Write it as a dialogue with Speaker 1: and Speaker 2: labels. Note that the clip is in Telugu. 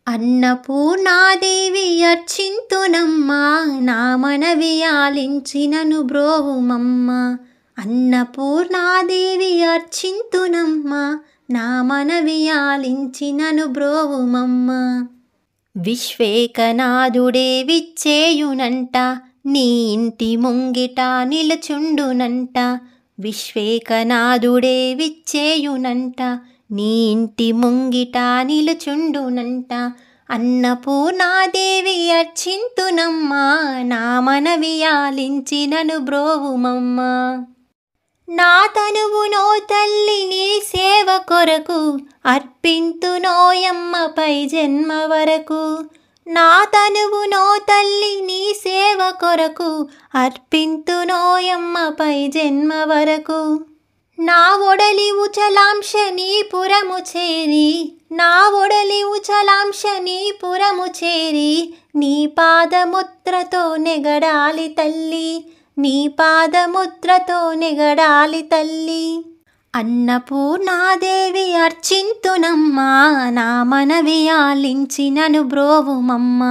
Speaker 1: అన్నపూర్ణాదేవి అర్చింతునమ్మా, నా మనవి ఆలించినను బ్రోవుమమ్మ. అన్నపూర్ణాదేవి అర్చింతునమ్మా, నా మనవి ఆలించినను బ్రోవుమమ్మ. విశ్వేకనాథుడే విచ్చేయునంట, నీ ఇంటి ముంగిట నిలుచుండునంట. విశ్వేకనాథుడే విచ్చేయునంట, నీ ఇంటి ముంగిట నిలుచుండునంట. అన్నపూర్ణాదేవి అర్చింతునమ్మా, నా మనవి ఆలించినను బ్రోవుమమ్మ. నా తనువునో తల్లి నీ సేవ కొరకు, అర్పింతునోయమ్మ పై జన్మ వరకు. నా తనువునో తల్లి నీ సేవ కొరకు, అర్పింతునోయమ్మ పై జన్మ వరకు. నా ఒడలి ఉచలాంశ నీ పురము చేరి, నా ఒడలి ఉచలాంశ నీ పురము చేరి, నీ పాదముద్రతో నెగడాలి తల్లి, నీ పాదముద్రతో నెగడాలి తల్లి. అన్నపూర్ణాదేవి అర్చింతునమ్మా, నా మనవి ఆలించినను బ్రోవుమమ్మ.